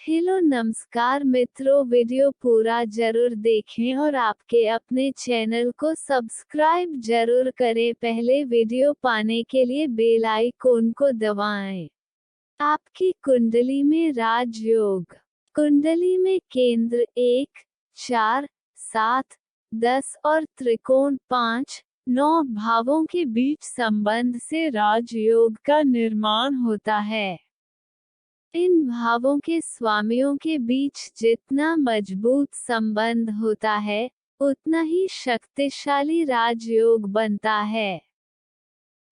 Hello नमस्कार मित्रों, video पूरा जरूर देखें और आपके अपने चैनल को सब्सक्राइब जरूर करें। पहले वीडियो पाने के लिए बेल आइकॉन को दबाएं। आपकी कुंडली में राजयोग। कुंडली में केंद्र 1, 4, 7, 10 और त्रिकोण 5, 9 भावों के बीच संबंध से राजयोग का निर्माण होता है। इन भावों के स्वामियों के बीच जितना मजबूत संबंध होता है, उतना ही शक्तिशाली राजयोग बनता है।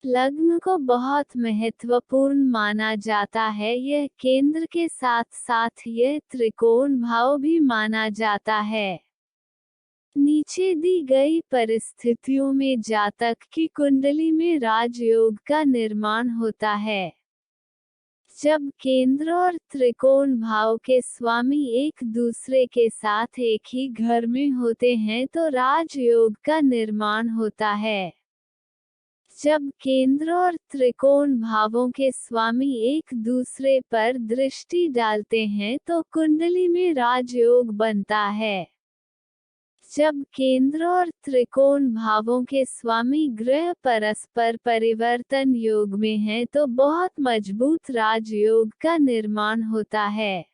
लग्न को बहुत महत्वपूर्ण माना जाता है। यह केंद्र के साथ साथ यह त्रिकोण भाव भी माना जाता है। नीचे दी गई परिस्थितियों में जातक की कुंडली में राजयोग का निर्माण होता है। जब केंद्र और त्रिकोण भाव के स्वामी एक दूसरे के साथ एक ही घर में होते हैं तो राजयोग का निर्माण होता है। जब केंद्र और त्रिकोण भावों के स्वामी एक दूसरे पर दृष्टि डालते हैं तो कुंडली में राजयोग बनता है। जब केंद्र और त्रिकोण भावों के स्वामी ग्रह परस्पर परिवर्तन योग में हैं तो बहुत मजबूत राजयोग का निर्माण होता है।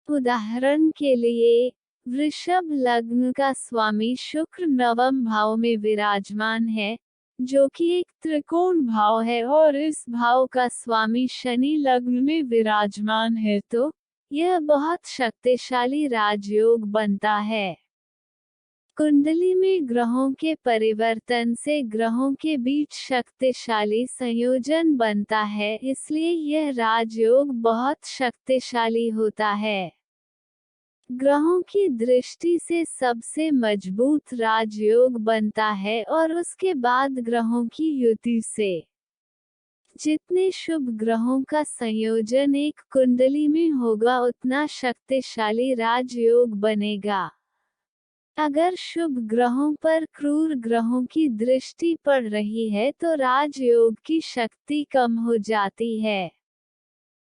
उदाहरण के लिए, वृषभ लग्न का स्वामी शुक्र नवम भाव में विराजमान है, जो कि एक त्रिकोण भाव है, और इस भाव का स्वामी शनि लग्न में विराजमान है तो यह बहुत शक्तिशाली राजयोग बनता है। कुंडली में ग्रहों के परिवर्तन से ग्रहों के बीच शक्तिशाली संयोजन बनता है, इसलिए यह राजयोग बहुत शक्तिशाली होता है। ग्रहों की दृष्टि से सबसे मजबूत राजयोग बनता है और उसके बाद ग्रहों की युति से। जितने शुभ ग्रहों का संयोजन एक कुंडली में होगा उतना शक्तिशाली राजयोग बनेगा। अगर शुभ ग्रहों पर क्रूर ग्रहों की दृष्टि पड़ रही है तो राजयोग की शक्ति कम हो जाती है।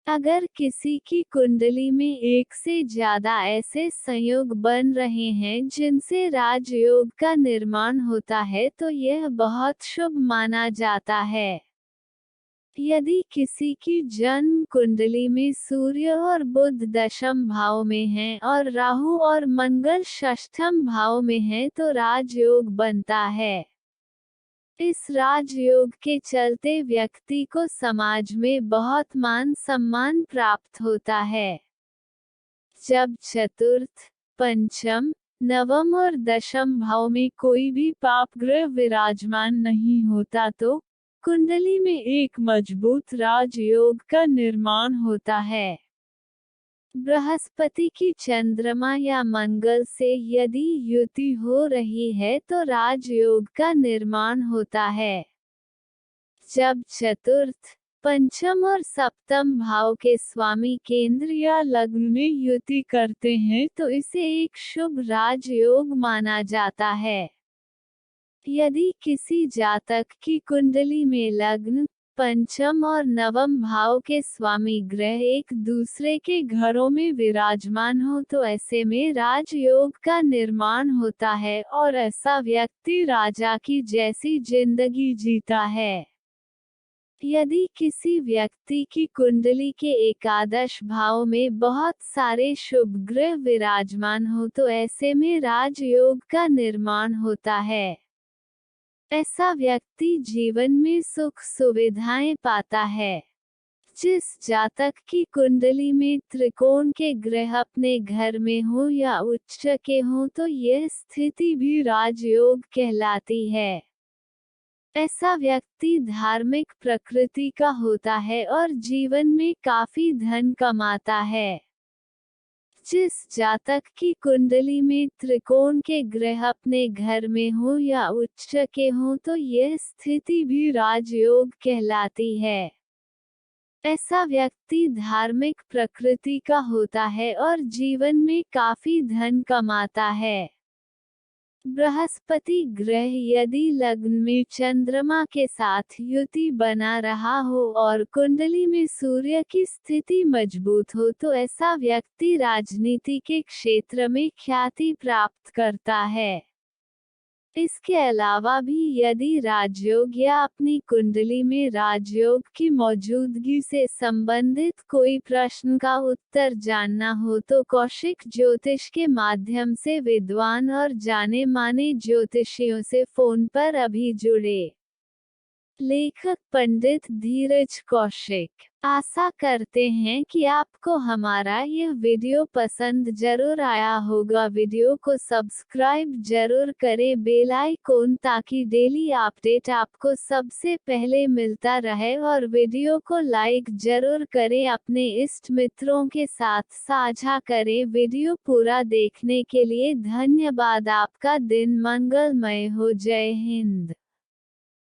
अगर किसी की कुंडली में एक से ज्यादा ऐसे संयोग बन रहे हैं जिनसे राजयोग का निर्माण होता है तो यह बहुत शुभ माना जाता है। यदि किसी की जन्म कुंडली में सूर्य और बुध दशम भाव में हैं और राहु और मंगल षष्ठम भाव में हैं तो राजयोग बनता है। इस राजयोग के चलते व्यक्ति को समाज में बहुत मान सम्मान प्राप्त होता है। जब चतुर्थ, पंचम, नवम और दशम भाव में कोई भी पाप ग्रह विराजमान नहीं होता तो कुंडली में एक मजबूत राजयोग का निर्माण होता है। बृहस्पति की चंद्रमा या मंगल से यदि युति हो रही है तो राजयोग का निर्माण होता है। जब चतुर्थ, पंचम और सप्तम भाव के स्वामी केंद्र या लग्न में युति करते हैं तो इसे एक शुभ राजयोग माना जाता है। यदि किसी जातक की कुंडली में लग्न, पंचम और नवम भाव के स्वामी ग्रह एक दूसरे के घरों में विराजमान हो तो ऐसे में राजयोग का निर्माण होता है और ऐसा व्यक्ति राजा की जैसी जिंदगी जीता है। यदि किसी व्यक्ति की कुंडली के एकादश भाव में बहुत सारे शुभ ग्रह विराजमान हो तो ऐसे में राजयोग का निर्माण होता है। ऐसा व्यक्ति जीवन में सुख सुविधाएं पाता है। जिस जातक की कुंडली में त्रिकोण के ग्रह अपने घर में हो या उच्च के हो तो यह स्थिति भी राजयोग कहलाती है। ऐसा व्यक्ति धार्मिक प्रकृति का होता है और जीवन में काफी धन कमाता है। जिस जातक की कुंडली में त्रिकोण के ग्रह अपने घर में हो या उच्च के हो तो यह स्थिति भी राजयोग कहलाती है। ऐसा व्यक्ति धार्मिक प्रकृति का होता है और जीवन में काफी धन कमाता है। बृहस्पति ग्रह यदि लग्न में चंद्रमा के साथ युति बना रहा हो और कुंडली में सूर्य की स्थिति मजबूत हो तो ऐसा व्यक्ति राजनीति के क्षेत्र में ख्याति प्राप्त करता है। इसके अलावा भी यदि राजयोग या अपनी कुंडली में राजयोग की मौजूदगी से संबंधित कोई प्रश्न का उत्तर जानना हो तो कौशिक ज्योतिष के माध्यम से विद्वान और जाने माने ज्योतिषियों से फोन पर अभी जुड़े। लेखक पंडित धीरज कौशिक। आशा करते हैं कि आपको हमारा यह वीडियो पसंद जरूर आया होगा। वीडियो को सब्सक्राइब जरूर करें, बेल आइकॉन, ताकि डेली अपडेट आपको सबसे पहले मिलता रहे, और वीडियो को लाइक जरूर करें, अपने इष्ट मित्रों के साथ साझा करें। वीडियो पूरा देखने के लिए धन्यवाद। आपका दिन मंगलमय हो। जय हिंद।